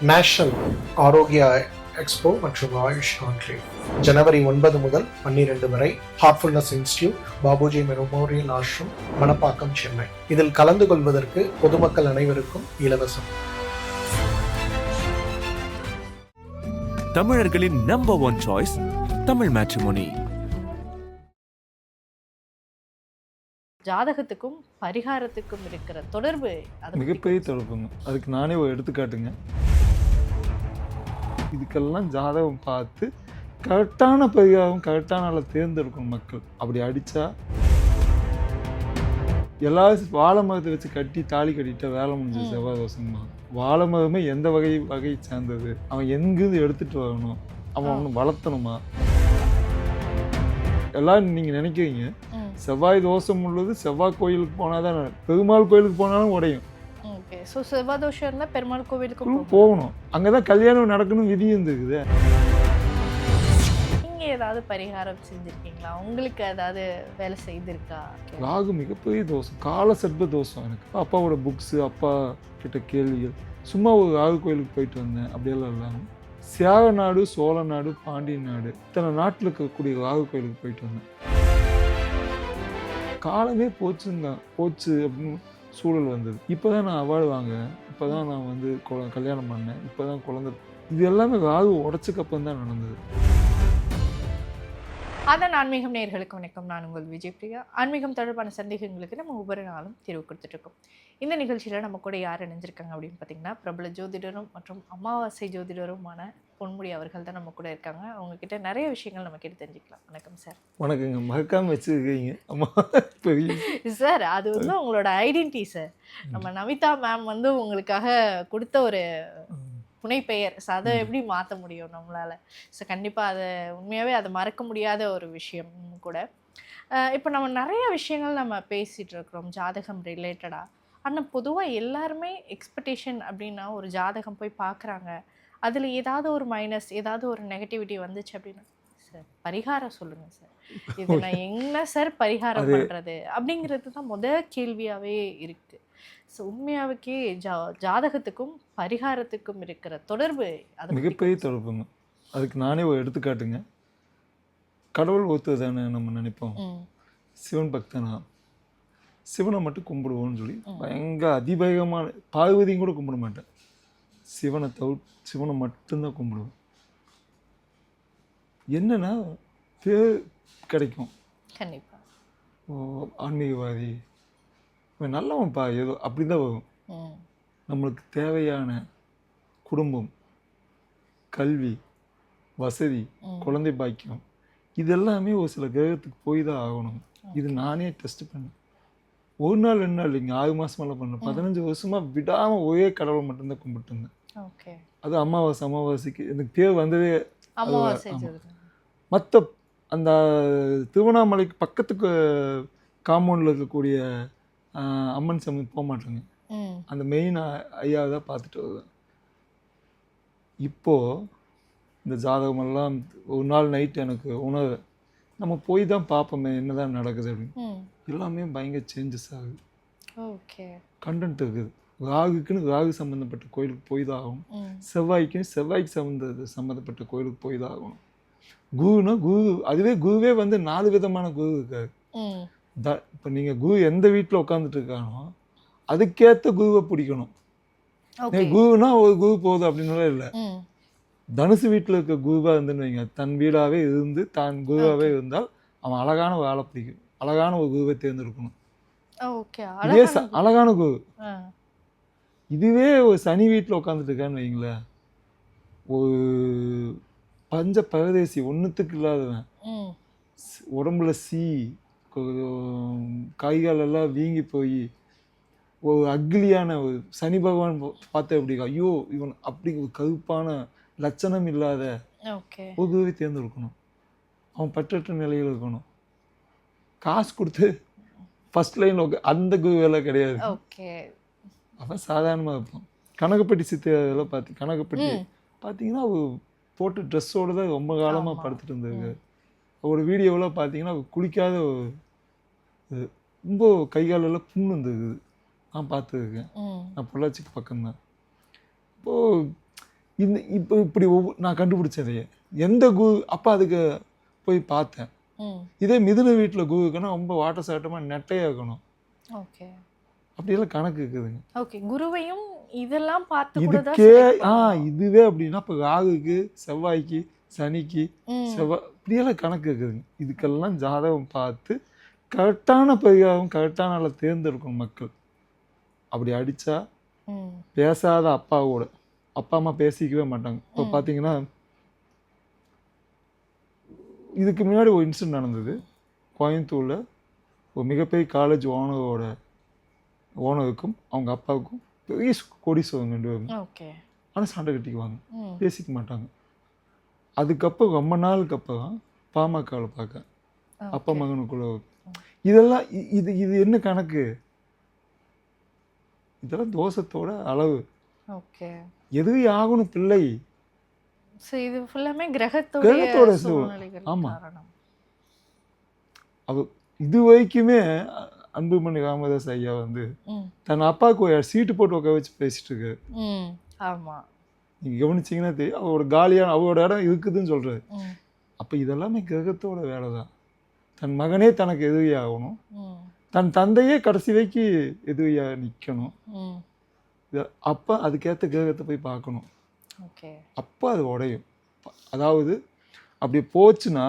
National Arokya expo மற்றும் AYUSH conclave ஜனவரி 9 முதல் 12 வரை heartfulness institute, Babuji memorial Ashram, Manapakkam, Chennai. இதில் கலந்து கொள்வதற்கு பொதுமக்கள் அனைவருக்கும் இலவசம். தமிழர்களின் number one choice Tamil matrimony. ஜாதகத்துக்கும் பரிகாரத்துக்கும் இருக்கிற தொடர்பு மிகப்பெரிய தொடர்புங்க. அதுக்கு நானே ஒரு எடுத்துக்காட்டுங்க. இதுக்கெல்லாம் ஜாதகம் பார்த்து கரெக்டான பரிகாரம், கரெக்டான ஆளை தேர்ந்தெடுக்கணும் மக்கள். அப்படி அடித்தா எல்லாரும் வாழை மரத்தை வச்சு கட்டி தாலி கட்டிட்டா வேலை முடிஞ்சது. செவ்வாய் தோஷமா வாழை மரமே எந்த வகை சேர்ந்தது, அவன் எங்கிருந்து எடுத்துகிட்டு வரணும், அவன் ஒன்று வளர்த்தணுமா? எல்லாரும் நீங்கள் நினைக்கிறீங்க செவ்வாய் தோஷம் உள்ளது செவ்வாய் கோயிலுக்கு போனால் தான், பெருமாள் கோயிலுக்கு போனாலும் உடையும். ஸோ செவ்வாய் தோஷம் இருந்தால் பெருமாள் கோவிலுக்கு போகணும். அங்கே தான் கல்யாணம் நடக்கணும் விதி இருந்துக்குது. நீங்கள் ஏதாவது பரிகாரம் செஞ்சுருக்கீங்களா? உங்களுக்கு ஏதாவது வேலை செய்திருக்கா? ராகு மிகப்பெரிய தோஷம், கால சர்ப்ப தோஷம். எனக்கு அப்பாவோட புக்ஸு, அப்பா கிட்ட கேள்விகள், சும்மா ஒரு ராகு கோயிலுக்கு போயிட்டு வந்தேன் அப்படியெல்லாம் இல்லாமல் சேர நாடு, சோழ நாடு, பாண்டியன் நாடு, இத்தனை நாட்டில் இருக்கக்கூடிய ராகு கோயிலுக்கு போயிட்டு வந்தேன். காலமே போச்சு அப்படின்னு சூழல் வந்தது. இப்போ தான் நான் அவார்டு வாங்குறேன், இப்போ தான் நான் வந்து கல்யாணம் பண்ணேன், இப்போ தான் குழந்தை. இது எல்லாமே ராகு உடச்சக்கப்புறம் தான் நடந்தது. அதான் ஆன்மீகம் நேயர்களுக்கு வணக்கம். நான் உங்கள் விஜய் பிரியா. ஆன்மீகம் தொடர்பான சந்தேகங்களுக்கு நம்ம ஒவ்வொரு நாளும் தீர்வு கொடுத்துட்ருக்கோம். இந்த நிகழ்ச்சியில் நம்ம கூட யார் இணைஞ்சிருக்காங்க அப்படின்னு பார்த்தீங்கன்னா, பிரபல ஜோதிடரும் மற்றும் அமாவாசை ஜோதிடருமான பொன்முடி அவர்கள் தான் நம்ம கூட இருக்காங்க. அவங்கக்கிட்ட நிறைய விஷயங்கள் நம்ம கேட்டு தெரிஞ்சுக்கலாம். வணக்கம் சார். வணக்கங்க. மறக்காம வச்சுருக்கீங்க. அம்மா சார், அது வந்து உங்களோட ஐடென்டிட்டி சார். நம்ம நமிதா மேம் வந்து உங்களுக்காக கொடுத்த ஒரு புனைப்பெயர். ஸோ அதை எப்படி மாற்ற முடியும் நம்மளால்? ஸோ கண்டிப்பாக அதை உண்மையாகவே அதை மறக்க முடியாத ஒரு விஷயம் கூட. இப்போ நம்ம நிறைய விஷயங்கள் நம்ம பேசிகிட்டு இருக்கிறோம் ஜாதகம் ரிலேட்டடாக. ஆனால் பொதுவாக எல்லாருமே எக்ஸ்பெக்டேஷன் அப்படின்னா ஒரு ஜாதகம் போய் பார்க்குறாங்க, அதில் ஏதாவது ஒரு மைனஸ், ஏதாவது ஒரு நெகட்டிவிட்டி வந்துச்சு அப்படின்னா, சார் பரிகாரம் சொல்லுங்கள் சார், இது நான் என்ன சார் பரிகாரம் பண்ணுறது அப்படிங்கிறது தான் கேள்வியாகவே இருக்குது. ஸோ உண்மையாவுக்கே ஜாதகத்துக்கும் பரிகாரத்துக்கும் இருக்கிற தொடர்பு அது மிகப்பெரிய தொடர்புங்க. அதுக்கு நானே ஒரு எடுத்துக்காட்டுங்க. கடவுள் ஒருத்தர் தானே நம்ம நினைப்போம். சிவன் பக்தனா, சிவனை மட்டும் கும்பிடுவோம்னு சொல்லி பயங்கர அதிவேகமான, பார்வதியும் கூட கும்பிட மாட்டேன், சிவனை மட்டும்தான் கும்பிடுவேன். என்னன்னா பேர் கிடைக்கும். கண்டிப்பாக ஆன்மீகவாதி, நல்லவன்ப்பா, ஏதோ அப்படி தான் வரும். நம்மளுக்கு தேவையான குடும்பம், கல்வி, வசதி, குழந்தை பாக்கியம், இதெல்லாமே ஒரு சில கிரகத்துக்கு போய் தான் ஆகணும். இது நானே டெஸ்ட் பண்ணேன். ஒரு நாள் 2 நாள் இல்லைங்க, 6 மாதமெல்லாம் பண்ணேன். 15 வருஷமாக விடாமல் ஒரே கடவுளை மட்டும்தான் கும்பிட்டு இருந்தேன். அது அமாவாசைக்கு எனக்கு பேர் வந்ததே. மற்ற அந்த திருவண்ணாமலைக்கு பக்கத்துக்கு காம்பவுண்டில் இருக்கக்கூடிய அம்மன் சாமி போக மாட்டேங்க. அந்த மெயின் ஐயாவை தான் பார்த்துட்டு வருவேன். இப்போது இந்த ஜாதகமெல்லாம் ஒரு நாள் நைட்டு எனக்கு உணவு, நம்ம போய் தான் பார்ப்போமே என்ன தான் நடக்குது அப்படின்னு. எல்லாமே பயங்கர சேஞ்சஸ் ஆகுது. கண்டென்ட் இருக்குது. ராகு சம்மந்தப்பட்ட கோயிலுக்கு போய் தான் ஆகணும். செவ்வாய்க்கு சம்மந்தப்பட்ட கோயிலுக்கு போய் தான் ஆகணும். குருவே வந்து 4 விதமான குரு இருக்காரு. இப்போ நீங்கள் குரு எந்த வீட்டில் உட்காந்துட்டு இருக்கானோ அதுக்கேற்ற குருவை பிடிக்கணும். குருனா ஒரு குரு போதும் அப்படின்னு இல்லை. தனுசு வீட்டில் இருக்க குருவாக இருந்துன்னு வைங்க, தன் வீடாகவே இருந்து தான் குருவாகவே இருந்தால் அவன் அழகான ஒரு ஆளை பிடிக்கும், அழகான ஒரு குருவை தேர்ந்தெடுக்கணும். இதே அழகான குரு. இதுவே ஒரு சனி வீட்டில் உட்காந்துட்டு இருக்கான்னு வைங்களேன், ஒரு பஞ்ச பரதேசி, ஒன்றுத்துக்கு இல்லாதவன், உடம்புல கைகாலெல்லாம் வீங்கி போய் ஒரு அக்லியான ஒரு சனி பகவான் பார்த்த எப்படி, ஐயோ இவன் அப்படி ஒரு கருப்பான லட்சணம் இல்லாத ஒரு குருவை தேர்ந்தெடுக்கணும். அவன் பற்றற்ற நிலையில் இருக்கணும். காசு கொடுத்து ஃபர்ஸ்ட் லைனில் அந்த குருவெல்லாம் கிடையாது. அவன் சாதாரணமாக இருப்பான். கனகப்பட்டி சித்தையெல்லாம் கனகப்பட்டி பார்த்தீங்கன்னா அவர் போட்டு ட்ரெஸ்ஸோடு தான் ரொம்ப காலமாக படுத்துட்டு இருந்தது. ஒரு வீடியோவில் பார்த்தீங்கன்னா குளிக்காத ரொம்ப கைகாலெல்லாம் புண்ணு இருந்தது. நான் பார்த்துருக்கேன். நான் பொள்ளாச்சிக்கு பக்கம்தான். இப்போது இப்போ இப்படி நான் கண்டுபிடிச்சதையே எந்த அப்போ அதுக்கு போய் பார்த்தேன். இதே மிதுன வீட்டில் குருவுக்குன்னா ரொம்ப வாட்ட சாட்டமாக நெட்டையாக இருக்கணும். ஓகே, அப்படியெல்லாம் கணக்கு இருக்குதுங்க. ஓகே, குருவையும் இதெல்லாம் பார்த்து இதுக்கே இதுவே அப்படின்னா இப்போ ராகுக்கு, செவ்வாய்க்கு, சனிக்கு, செவ்வாய் இப்படியெல்லாம் கணக்கு இருக்குதுங்க. இதுக்கெல்லாம் ஜாதகம் பார்த்து கரெக்டான பரிகாரம் கரெக்டான ஆளை தேர்ந்தெடுக்கணும் மக்கள். அப்படி அடித்தா பேசாத அப்பா அம்மா பேசிக்கவே மாட்டாங்க. இப்போ பார்த்தீங்கன்னா இதுக்கு முன்னாடி ஒரு இன்சிடென்ட் நடந்தது. கோயம்புத்தூரில் ஒரு மிகப்பெரிய காலேஜ் ஓனருக்கும் அவங்க அப்பாவுக்கும் பெரிய கோடீஸ்வரங்க 2 பேரும். ஆனால் சண்டை கட்டிக்குவாங்க, பேசிக்க மாட்டாங்க. அதுக்கப்புறம் ரொம்ப நாளுக்கு அப்புறம் பாமகவில் பார்க்க அப்பா மகனுக்குள்ள இதெல்லாம் இது என்ன கணக்கு? இதெல்லாம் தோஷத்தோட அளவு. ஓகே, எது ஆகணும் பிள்ளை. இது ஃபுல்லாமே கிரகத்தோட சூழ்நிலைகள். ஆமாம், அவ இது வரைக்குமே அன்புமணி ராமதாஸ் ஐயா வந்து தன் அப்பாவுக்கு சீட்டு போட்டு உட்கார வச்சு பேசிட்டு இருக்காரு. ஆமாம், நீங்கள் கவனிச்சிங்கன்னா தெரியும். அவரோட காலியான அவரோட இடம் இருக்குதுன்னு சொல்கிறாரு. அப்போ இதெல்லாமே கிரகத்தோட வேலை தான். தன் மகனே தனக்கு எதிரியாகணும், தன் தந்தையே கடைசி வைக்கு எதிரியாக நிற்கணும். அப்போ அதுக்கேற்ற கிரகத்தை போய் பார்க்கணும். அப்போ அது உடையும். அதாவது அப்படி போச்சுன்னா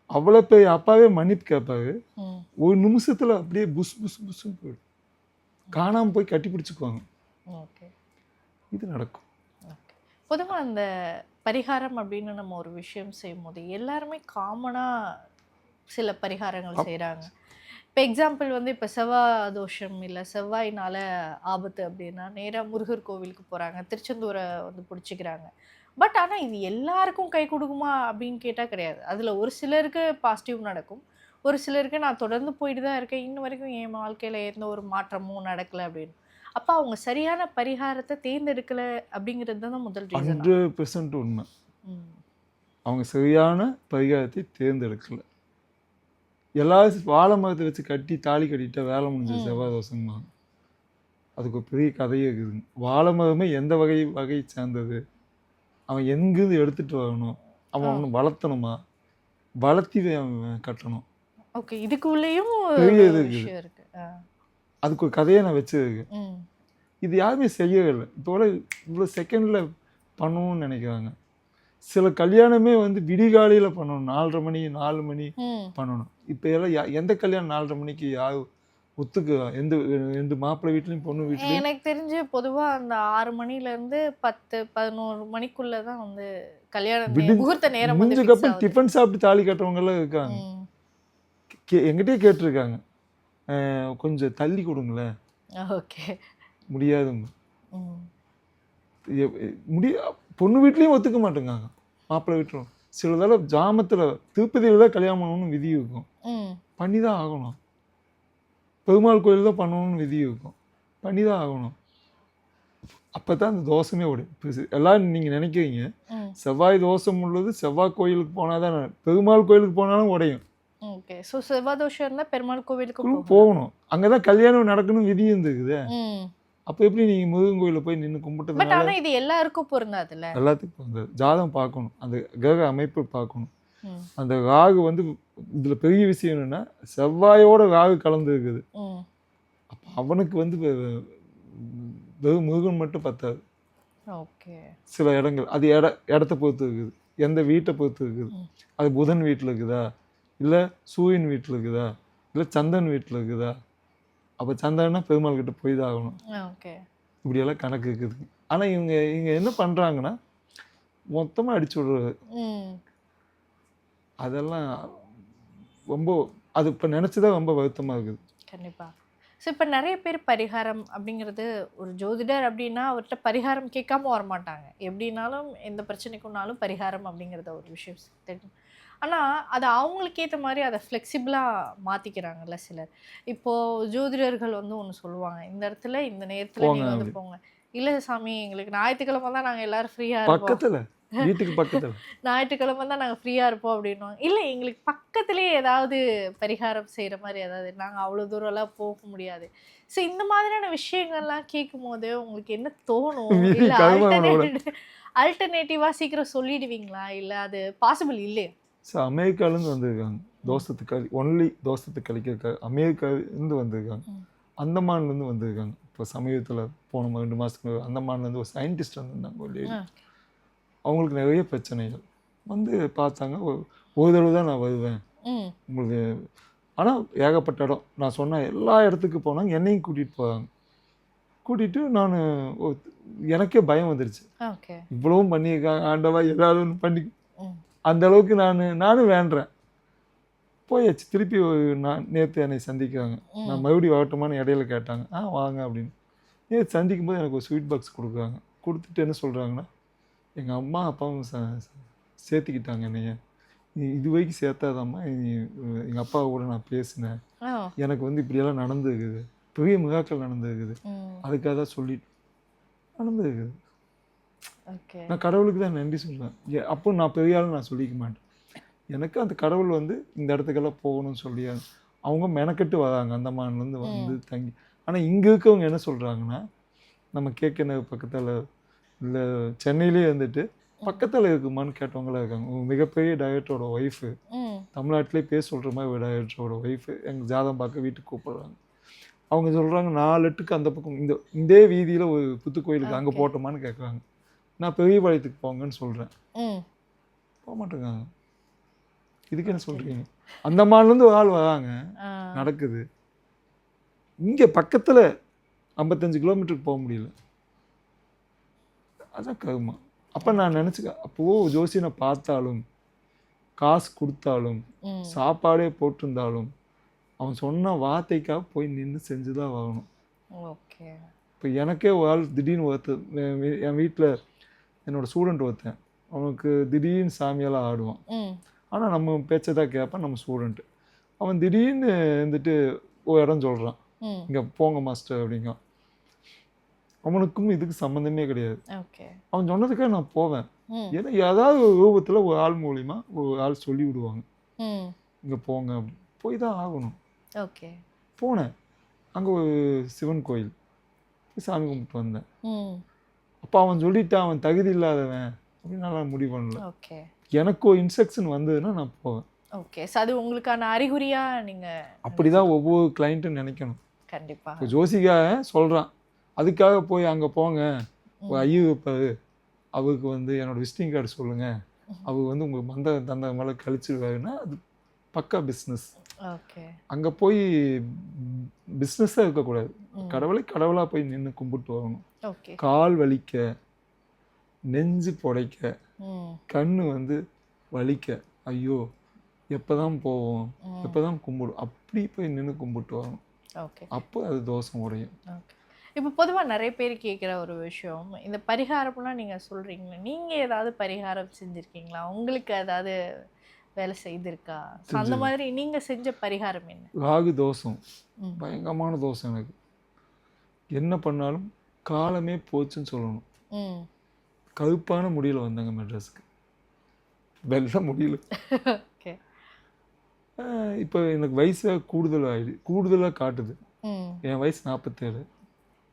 அவ்வளோ பெரிய அப்பாவே மன்னிப்பு கேட்பாரு. ஒரு நிமிஷத்தில் அப்படியே புஷ் புஷ் புஷ்ன்னு போயிடும். காணாமல் போய் கட்டி பிடிச்சிக்குவாங்க. இது நடக்கும். பொதுவாக அந்த பரிகாரம் அப்படின்னு நம்ம ஒரு விஷயம் செய்யும் போது எல்லாருமே காமனாக சில பரிகாரங்கள் செய்கிறாங்க. இப்போ எக்ஸாம்பிள் வந்து இப்போ செவ்வாய் தோஷம் இல்லை செவ்வாயினால் ஆபத்து அப்படின்னா நேராக முருகர் கோவிலுக்கு போகிறாங்க, திருச்செந்தூரை வந்து பிடிச்சிக்கிறாங்க. பட் ஆனால் இது எல்லாருக்கும் கை கொடுக்குமா அப்படின்னு கேட்டால் கிடையாது. அதில் ஒரு சிலருக்கு பாசிட்டிவ் நடக்கும், ஒரு சிலருக்கு நான் தொடர்ந்து போயிட்டு தான் இருக்கேன், இன்ன வரைக்கும் என் வாழ்க்கையில் எந்த ஒரு மாற்றமும் நடக்கலை அப்படின்னு. அப்போ அவங்க சரியான பரிகாரத்தை தேர்ந்தெடுக்கலை அப்படிங்கிறது தான் முதல் ரீசன். 100% உண்மை. அவங்க சரியான பரிகாரத்தை தேர்ந்தெடுக்கலை. எல்லாரும் வாழை மரத்தை வச்சு கட்டி தாலி கட்டிட்டா வேலை முடிஞ்ச செவ்வாய் தோஷமா. அதுக்கு ஒரு பெரிய கதையே இருக்குதுங்க. வாழை மரமே எந்த வகை சேர்ந்தது, அவன் எங்கிருந்து எடுத்துகிட்டு வரணும், அவன் வளர்த்தணுமா, வளர்த்தி கட்டணும். ஓகே, இதுக்குள்ளேயும் பெரிய இது இருக்குது. அதுக்கு ஒரு கதையை நான் வச்சிருக்கேன். இது யாருமே செய்யவில்லை. இப்போ இவ்வளோ செகண்டில் பண்ணணும்னு நினைக்கிறாங்க. சில கல்யாணமே வந்து விடிகாலையில் பண்ணணும், 4:30 மணி 4 மணி பண்ணணும். இப்போ எல்லாம் எந்த கல்யாணம் 4:30 மணிக்கு யார் ஒத்துக்கு? எந்த மாப்பிள்ளை வீட்லையும் பொண்ணு வீட்லையும் எனக்கு தெரிஞ்சு பொதுவாக அந்த 6 மணிலேருந்து 10-11 மணிக்குள்ளே தான் வந்து கல்யாணம் முகூர்த்த நேரம். முடிஞ்சதுக்கப்புறம் டிஃபன் சாப்பிட்டு தாலி கட்டுறவங்கெல்லாம் இருக்காங்க. எங்கிட்டே கேட்டிருக்காங்க, கொஞ்சம் தள்ளி கொடுங்களேன். ஓகே, முடியாதுங்க. பொண்ணு வீட்லேயும் ஒத்துக்க மாட்டேங்காங்க, மாப்பிள்ளை வீட்டிலும். சில தடவை ஜாமத்தில் திருப்பதியில் தான் கல்யாணம் பண்ணணும்னு விதி இருக்கும், பண்ணி தான் ஆகணும். பெருமாள் கோயில் தான் பண்ணணும்னு விதி இருக்கும், பண்ணி தான் ஆகணும். அப்போ தான் அந்த தோஷமே ஓடும். எல்லாம் நீங்கள் நினைக்கிறீங்க செவ்வாய் தோஷம் உள்ளது செவ்வாய் கோயிலுக்கு போனால் தான், பெருமாள் கோயிலுக்கு போனாலும் உடையும். ஓகே, ஸோ செவ்வாய் தோஷம் இருந்தால் பெருமாள் கோவிலுக்கு போகணும். அங்கே தான் கல்யாணம் நடக்கணும் விதி இருந்துக்குது. அப்போ எப்படி நீங்கள் முருகன் கோயிலில் போய் நின்று கும்பிட்டு? பட் ஆனால் இது எல்லாருக்கும் பொருந்தாதுல்ல. எல்லாத்துக்கும் பொருந்தாது. ஜாதகம் பார்க்கணும், அந்த கிரக அமைப்பு பார்க்கணும். அந்த ராகு வந்து இதில் பெரிய விஷயம் என்னென்னா செவ்வாயோட ராகு கலந்து இருக்குது. அப்போ அவனுக்கு வந்து வெறும் முருகன் மட்டும் பத்தாது. ஓகே, சில இடங்கள் அது இடத்த பொறுத்து இருக்குது, எந்த வீட்டை பொறுத்து இருக்குது. அது புதன் வீட்டில் இருக்குதா, இல்லை சூரியன் வீட்டில் இருக்குதா, இல்லை சந்திரன் வீட்டில் இருக்குதா. அப்போ சந்திரனா பெருமாள் கிட்ட போய் தான் ஆகணும். இப்படியெல்லாம் கணக்கு இருக்குது. ஆனால் இவங்க என்ன பண்ணுறாங்கன்னா மொத்தமாக அடிச்சு விடுறது. அதெல்லாம் ரொம்ப அது இப்போ நினச்சிதான் ரொம்ப வருத்தமாக இருக்குது. கண்டிப்பாக. ஸோ இப்போ நிறைய பேர் பரிகாரம் அப்படிங்கிறது, ஒரு ஜோதிடர் அப்படின்னா அவர்கிட்ட பரிகாரம் கேட்காம வரமாட்டாங்க. எப்படின்னாலும் எந்த பிரச்சனைக்குன்னாலும் பரிகாரம் அப்படிங்கிறத ஒரு விஷயம் தெரியும். ஆனால் அது அவங்களுக்கு ஏற்ற மாதிரி அதை ஃப்ளெக்சிபிளாக மாற்றிக்கிறாங்கல்ல சிலர். இப்போது ஜோதிடர்கள் வந்து ஒன்று சொல்லுவாங்க, இந்த இடத்துல இந்த நேரத்தில் நீங்கள் வந்து போங்க. இல்லை சாமி, எங்களுக்கு ஞாயிற்றுக்கிழமை தான் நாங்கள் எல்லோரும் ஃப்ரீயாக பக்கத்தில் வீட்டுக்கு பக்கத்தில் ஞாயிற்றுக்கிழமை தான் நாங்கள் ஃப்ரீயாக இருப்போம் அப்படின்வாங்க. இல்லை எங்களுக்கு பக்கத்துலேயே ஏதாவது பரிகாரம் செய்கிற மாதிரி ஏதாவது, நாங்கள் அவ்வளோ தூரம்லாம் போக முடியாது. ஸோ இந்த மாதிரியான விஷயங்கள்லாம் கேட்கும் போது உங்களுக்கு என்ன தோணும்? இல்லை அல்டர்னேட்டிவா சீக்கிரம் சொல்லிடுவீங்களா இல்ல அது பாசிபிள் இல்லையா? ஸோ அமெரிக்காலேருந்து வந்திருக்காங்க தோசத்து களி, ஒன்லி தோசத்து களிக்கிறதுக்காக அமெரிக்காலேருந்து வந்திருக்காங்க, அந்தமான்லேருந்து வந்திருக்காங்க. இப்போ சமீபத்தில் போன 2 மாதத்துக்கு அந்தமான்லேருந்து ஒரு சயின்டிஸ்ட் வந்திருந்தாங்க ஒரு லேடி. அவங்களுக்கு நிறைய பிரச்சனைகள் வந்து பார்த்தாங்க. ஒரு தடவை தான் நான் வருவேன் உங்களுக்கு, ஆனால் ஏகப்பட்ட இடம் நான் சொன்ன எல்லா இடத்துக்கு போனாங்க, என்னையும் கூட்டிகிட்டு போகிறாங்க. கூட்டிகிட்டு நான் எனக்கே பயம் வந்துருச்சு, இவ்வளவும் பண்ணியிருக்காங்க ஆண்டவா ஏதாவது ஒன்று பண்ணி, அந்த அளவுக்கு நானும் வேண்டுறேன். போயாச்சு. திருப்பி நான் நேற்று என்னை சந்திக்கிறாங்க. நான் மறுபடியும் வரட்டுமான்னு இடையில கேட்டாங்க. வாங்க அப்படின்னு. நேற்று சந்திக்கும் போது எனக்கு ஒரு ஸ்வீட் பாக்ஸ் கொடுக்குறாங்க. கொடுத்துட்டு என்ன சொல்கிறாங்கன்னா, எங்கள் அம்மா அப்பாவும் சேர்த்துக்கிட்டாங்க என்னைய, நீ இது வரைக்கும் சேர்த்தாதாம்மா, எங்கள் அப்பா கூட நான் பேசினேன், எனக்கு வந்து இப்படியெல்லாம் நடந்துருக்குது, பெரிய மிராக்கள் நடந்துருக்குது, அதுக்காக தான் சொல்லிட்டு நடந்துருக்குது. நான் கடவுளுக்கு தான் நன்றி சொல்கிறேன். அப்போ நான் பெரிய ஆள் நான் சொல்லிக்க மாட்டேன். எனக்கு அந்த கடவுள் வந்து இந்த இடத்துக்கெல்லாம் போகணும்னு சொல்லி அவங்க மெனக்கெட்டு வராங்க அந்தமான்லேருந்து வந்து தங்கி. ஆனால் இங்கே இருக்கவங்க என்ன சொல்கிறாங்கன்னா, நம்ம கேட்க பக்கத்தில் இல்லை சென்னையிலே வந்துட்டு பக்கத்தில் இருக்குமான்னு கேட்டவங்களா இருக்காங்க. மிகப்பெரிய டைரக்டரோட ஒய்ஃபு, தமிழ்நாட்டிலே பேர் சொல்கிற மாதிரி ஒரு டைரக்டரோட ஒய்ஃபு எங்கள் ஜாதகம் பார்க்க வீட்டுக்கு கூப்பிட்றாங்க. அவங்க சொல்கிறாங்க 4 எட்டுக்கு அந்த பக்கம் இதே வீதியில் ஒரு புத்துக்கோயிலுக்கு அங்கே போட்டோமான்னு கேட்குறாங்க. நான் பெரியபாளையத்துக்கு போங்கன்னு சொல்கிறேன், போக மாட்டேங்காங்க. இதுக்கு என்ன சொல்கிறீங்க? அந்தமான்லேருந்து ஒரு ஆள் வராங்க, நடக்குது. இங்கே பக்கத்தில் 55 கிலோமீட்டருக்கு போக முடியல. அதான் கருமா. அப்போ நான் நினச்சிக்க, அப்போது ஜோசியனை பார்த்தாலும் காசு கொடுத்தாலும் சாப்பாடே போட்டிருந்தாலும் அவன் சொன்ன வார்த்தைக்காக போய் நின்று செஞ்சு தான் வாங்கணும். ஓகே. இப்போ எனக்கே ஒரு ஆள் திடீர்னு என் வீட்டில் என்னோடய ஸ்டூடெண்ட் ஒருத்தன், அவனுக்கு திடீர்னு சாமியெல்லாம் ஆடுவான். ஆனால் நம்ம பேச்சை தான் கேட்பான், நம்ம ஸ்டூடெண்ட்டு. அவன் திடீர்னு வந்துட்டு ஒரு இடம் சொல்கிறான், இங்கே போங்க மாஸ்டர் அப்படிங்க. அவனுக்கும் இதுக்கு சம்மந்தமே கிடையாது. அவன் சொன்னதுக்காக நான் போவேன். ஏன்னா ஏதாவது ஒரு ரூபத்தில் ஒரு ஆள் மூலிமா ஒரு ஆள் சொல்லி விடுவாங்க, இங்கே போங்க அப்படி. போய் தான் ஆகணும். போனேன். அங்கே ஒரு சிவன் கோயில் சாமி கும்பிட்டு வந்தேன். அப்போ அவன் சொல்லிட்டான் அவன் தகுதி இல்லாதவன் அப்படின்னு நான் முடிவு பண்ணல. எனக்கு ஒரு இன்ஸ்ட்ரக்ஷன் வந்ததுன்னா நான் போவேன். அது உங்களுக்கான அறிகுறியா நீங்க அப்படிதான் ஒவ்வொரு கிளைண்ட்டும் நினைக்கணும். கண்டிப்பா. இப்போ ஜோசிக்காக சொல்கிறான், அதுக்காக போய் அங்கே போங்க, ஒரு ஐயர் வைப்பாரு, அவருக்கு வந்து என்னோட விசிட்டிங் கார்டு சொல்லுங்கள், அவர் வந்து உங்களுக்கு மந்த தந்த மேலே கழிச்சிடுவாருன்னா அது பக்கா பிஸ்னஸ். அங்கே போய் பிஸ்னஸாக இருக்கக்கூடாது. கடவுளாக போய் நின்று கும்பிட்டு வரணும். கால் வலிக்க, நெஞ்சு புடைக்க, கண்ணு வந்து வலிக்க, ஐயோ எப்போதான் போவோம், எப்போதான் கும்பிடும், அப்படி போய் நின்று கும்பிட்டு வரணும். அப்போ அது தோஷம் உடையும். இப்போ பொதுவாக நிறைய பேர் கேட்குற ஒரு விஷயம், இந்த பரிகாரம்லாம் நீங்கள் சொல்கிறீங்களா, நீங்கள் ஏதாவது பரிகாரம் செஞ்சுருக்கீங்களா, உங்களுக்கு ஏதாவது வேலை செய்திருக்கா? அந்த மாதிரி நீங்கள் செஞ்ச பரிகாரம் என்ன? ராகு தோஷம் பயங்கரமான தோஷம். எனக்கு என்ன பண்ணாலும் காலமே போச்சுன்னு சொல்லணும். கருப்பான முடியல வந்தாங்க மெட்ராஸுக்கு, வெள்ள முடியல. இப்போ எனக்கு வயசு கூடுதலாக காட்டுது. என் வயசு 47.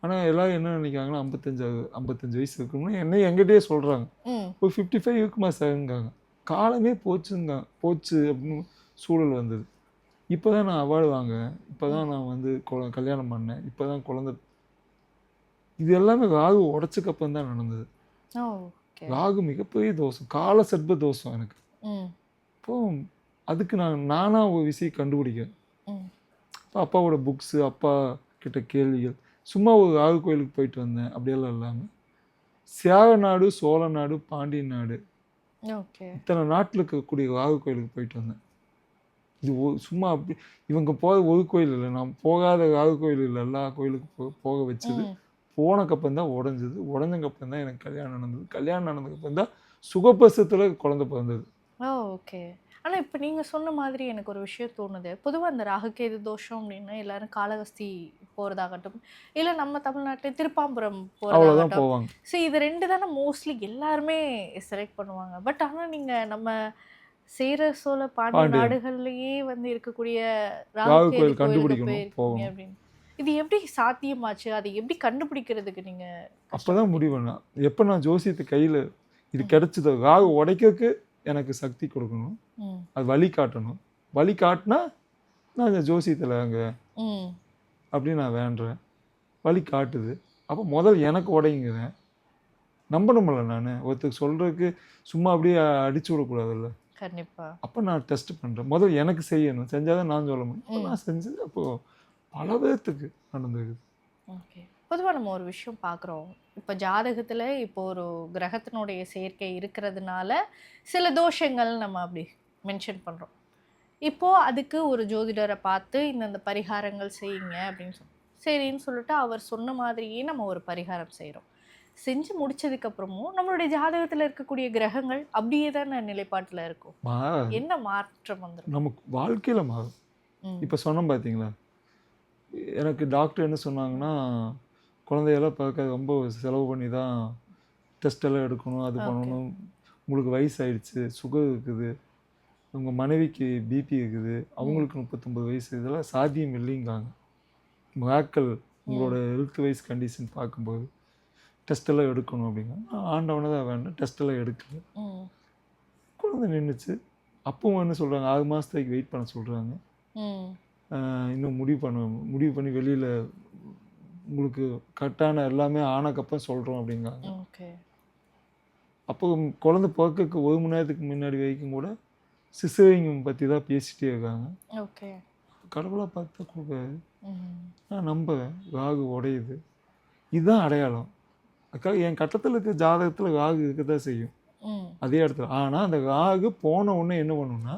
ஆனால் எல்லாரும் என்ன நினைக்கிறாங்கன்னா 55 வயசு இருக்குன்னு என்ன எங்கிட்டே சொல்கிறாங்க. ஒரு 55 இருக்குமா சார்ங்காங்க. காலமே போச்சு அப்படின்னு சூழல் வந்தது. இப்போ தான் நான் அவார்டு வாங்குவேன், இப்போ தான் நான் வந்து கல்யாணம் பண்ணேன், இப்போ தான் குழந்தை. இது எல்லாமே ராகு உடச்சக்கப்புறம் தான் நடந்தது. ராகு மிகப்பெரிய தோஷம், கால சர்ப்ப தோஷம் எனக்கு. இப்போ அதுக்கு நானாக ஒரு விஷயம் கண்டுபிடிக்கிறேன். அப்பாவோட புக்ஸு, அப்பா கிட்ட கேள்விகள், சும்மா ஒரு ராகு கோயிலுக்கு போயிட்டு வந்தேன் அப்படியெல்லாம் இல்லாமல் சேர நாடு, சோழ நாடு, பாண்டியன் நாடு, இத்தனை நாட்டில் இருக்கக்கூடிய ராகு கோயிலுக்கு போயிட்டு வந்தேன். இது சும்மா அப்படி இவங்க போகிற ஒரு கோயில் இல்லை, நான் போகாத ராகு கோயில் இல்லை, எல்லா கோயிலுக்கும் போக வச்சது. போனக்கப்புறம் தான் உடஞ்சது, உடஞ்சக்கப்புறம் தான் எனக்கு கல்யாணம் நடந்தது. கல்யாணம் நடந்ததுக்கப்புறம் தான் சுகப்பிரசவத்தில் குழந்தை பிறந்தது. ஓகே. ஆனால் இப்போ நீங்கள் சொன்ன மாதிரி எனக்கு ஒரு விஷயம் தோணுது. பொதுவாக அந்த ராகுகேது தோஷம் அப்படின்னு எல்லாரும் காளகஸ்தி போகிறதாகட்டும், இல்லை நம்ம தமிழ்நாட்டில் திருப்பாம்புரம் போகிறதாகட்டும், ஸோ இது 2 தானே மோஸ்ட்லி எல்லாருமே செலக்ட் பண்ணுவாங்க. பட் ஆனால் நீங்கள் நம்ம சேர சோழ பாண்டிய நாடுகள்லேயே வந்து இருக்கக்கூடிய ராகுகேது கண்டுபிடிக்கணும் அப்படின்னு, இது எப்படி சாத்தியமாச்சு? அதை எப்படி கண்டுபிடிக்கிறதுக்கு நீங்கள் அப்போ தான் முடிவு பண்ணேன். எப்போ நான் ஜோசியத்தை கையில் இது கிடைச்சது. ராகு உடைக்கிறதுக்கு எனக்கு சக்தி கொடுக்கணும், அது வழி காட்டணும். வழி காட்டினா நான் இந்த ஜோசியத்தில் அங்கே அப்படின்னு நான் வேண்டுறேன். வழி காட்டுது. அப்போ முதல் எனக்கு உடைங்குறேன். நம்பணும்ல, நான் ஒருத்தருக்கு சொல்கிறதுக்கு சும்மா அப்படியே அடிச்சு விடக்கூடாதுல்ல. கண்டிப்பாக. அப்போ நான் டெஸ்ட் பண்ணுறேன். முதல் எனக்கு செய்யணும், செஞ்சாதான் நான் சொல்ல முடியும். அப்போ நான் செஞ்சது அப்போது பல பேர்த்துக்கு நடந்தது. ஓகே. பொதுவாக நம்ம ஒரு விஷயம் பார்க்குறோம். இப்போ ஜாதகத்தில் இப்போ ஒரு கிரகத்தினுடைய சேர்க்கை இருக்கிறதுனால சில தோஷங்கள் நம்ம அப்படி மென்ஷன் பண்ணுறோம். இப்போது அதுக்கு ஒரு ஜோதிடரை பார்த்து இந்த பரிகாரங்கள் செய்யுங்க அப்படின்னு சரின்னு சொல்லிட்டு அவர் சொன்ன மாதிரியே நம்ம ஒரு பரிகாரம் செய்கிறோம். செஞ்சு முடிச்சதுக்கப்புறமும் நம்மளுடைய ஜாதகத்தில் இருக்கக்கூடிய கிரகங்கள் அப்படியே தான் நிலைப்பாட்டில் இருக்கும். என்ன மாற்றம் வந்துடும்? நமக்கு வாழ்க்கையில் மாறும். இப்போ சொன்னோம் பார்த்தீங்களா, எனக்கு டாக்டர் என்ன சொன்னாங்கன்னா, குழந்தையெல்லாம் பார்க்க ரொம்ப செலவு பண்ணி தான் டெஸ்ட் எல்லாம் எடுக்கணும், அது பண்ணணும், உங்களுக்கு வயசாயிடுச்சு, சுகர் இருக்குது, உங்கள் மனைவிக்கு பிபி இருக்குது, அவங்களுக்கு 39 வயசு, இதெல்லாம் சாத்தியம் இல்லைங்காங்க. மிராக்கிள் உங்களோட ஹெல்த் வைஸ் கண்டிஷன் பார்க்கும்போது டெஸ்ட்டெல்லாம் எடுக்கணும் அப்படிங்க. ஆண்டவனை தான் வேணும், டெஸ்ட்டெல்லாம் எடுக்கல, குழந்தை நின்றுச்சு. அப்பவும் என்ன சொல்கிறாங்க, 6 மாதத்துக்கு வெயிட் பண்ண சொல்கிறாங்க, இன்னும் முடிவு பண்ணி வெளியில் உங்களுக்கு கரெக்டான எல்லாமே ஆனக்கப்புறம் சொல்கிறோம் அப்படிங்காங்க. அப்போ குழந்தை பிறக்க 1 மணி நேரத்துக்கு முன்னாடி வரைக்கும் கூட சிசேரியம் பற்றி தான் பேசிகிட்டே இருக்காங்க. கடவுளாக பார்த்தா கொடுக்காது. நான் நம்புவேன், ராகு உடையுது, இதுதான் அடையாளம். அக்கா என் கட்டத்தில் இருக்க ஜாதகத்தில் ராகு இருக்க தான் செய்யும் அதே இடத்துல. ஆனால் அந்த ராகு போன உடனே என்ன பண்ணுன்னா,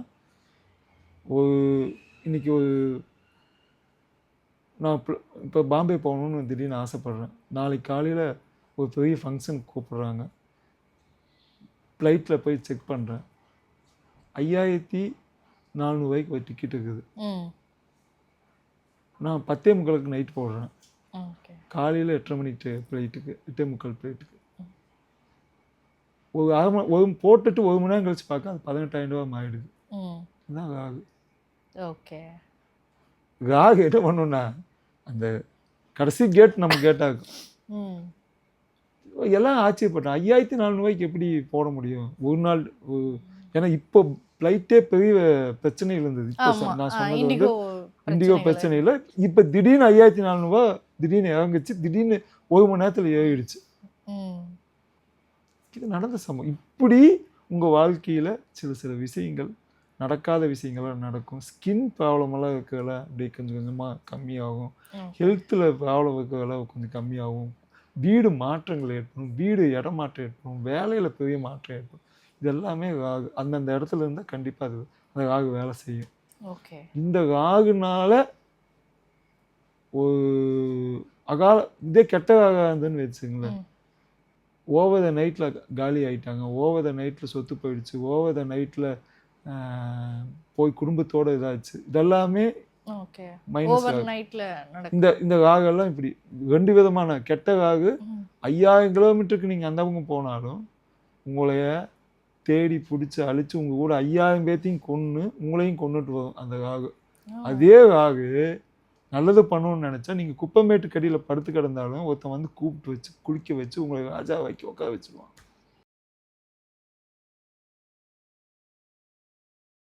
இன்னைக்கு நான் இப்போ பாம்பே போகணுன்னு திடீர்னு ஆசைப்பட்றேன். நாளைக்கு காலையில் ஒரு பெரிய ஃபங்க்ஷனுக்கு கூப்பிட்றாங்க. ஃப்ளைட்டில் போய் செக் பண்ணுறேன், 5400 ஒரு டிக்கெட் இருக்குது. நான் 10:45 நைட் போடுறேன். காலையில் 8:30 மணிக்கு ஃப்ளைட்டுக்கு, 8:45 ஃப்ளைட்டுக்கு. ஒரு அரை மணி போட்டுட்டு 1 மணி நேரம் கழிச்சு பார்க்க அது 18,000 ரூபா ஆயிடுது. இதுதான் ராகு. ராகு என்ன பண்ணுன்னா, அந்த கடைசி கேட் நம்ம கேட்டாகும். எல்லாம் ஆச்சரியப்பட்டேன், 5400 எப்படி போட முடியும் ஒரு நாள்? ஏன்னா இப்போ ஃப்ளைட்டே பெரிய பிரச்சனை இருந்தது. இப்போ நான் சொன்னது வந்து இண்டிகோ பிரச்சனை இல்லை. இப்போ திடீர்னு 5400 திடீர்னு இறங்குச்சு, திடீர்னு 1 மணி நேரத்தில் ஏறிடுச்சு. இது நடந்த சம்பவம். இப்படி உங்கள் வாழ்க்கையில் சில விஷயங்கள், நடக்காத விஷயங்கள்லாம் நடக்கும். ஸ்கின் ப்ராப்ளமெல்லாம் இருக்கிறதுல அப்படியே கொஞ்சம் கொஞ்சமாக கம்மியாகும். ஹெல்த்தில் ப்ராப்ளம் இருக்கிறதுல கொஞ்சம் கம்மியாகும். வீடு மாற்றங்கள் ஏற்படும், வீடு இடமாற்றம் ஏற்படும், வேலையில் பெரிய மாற்றம் ஏற்படும். இது எல்லாமே ராகு அந்தந்த இடத்துல இருந்தால் கண்டிப்பாக அது அந்த ராகு வேலை செய்யும். இந்த ராகுனால ஒரு இதே கெட்ட ராகா இருந்ததுன்னு வச்சுங்களேன், ஓவர் த நைட்டில் காலி ஆகிட்டாங்க, ஓவர் த நைட்டில் சொத்து போயிடுச்சு, ஓவர் த நைட்டில் போய் குடும்பத்தோடு இதாச்சு, இதெல்லாமே இந்த ராகெல்லாம் இப்படி 2 விதமான கெட்ட ராகு. 5000 கிலோமீட்டருக்கு நீங்கள் அந்த பக்கம் போனாலும் உங்களைய தேடி பிடிச்சி அழிச்சு உங்கள் கூட 5000 பேர்த்தையும் கொன்று உங்களையும் கொண்டுட்டு வரும் அந்த ராகு. அதே ராகு நல்லது பண்ணணும்னு நினச்சா நீங்கள் குப்பைமேட்டு கடியில் படுத்து கிடந்தாலும் ஒருத்தன் வந்து கூப்பிட்டு வச்சு குளிக்க வச்சு உங்களை ராஜா வைக்க உட்கார வச்சுருவான்.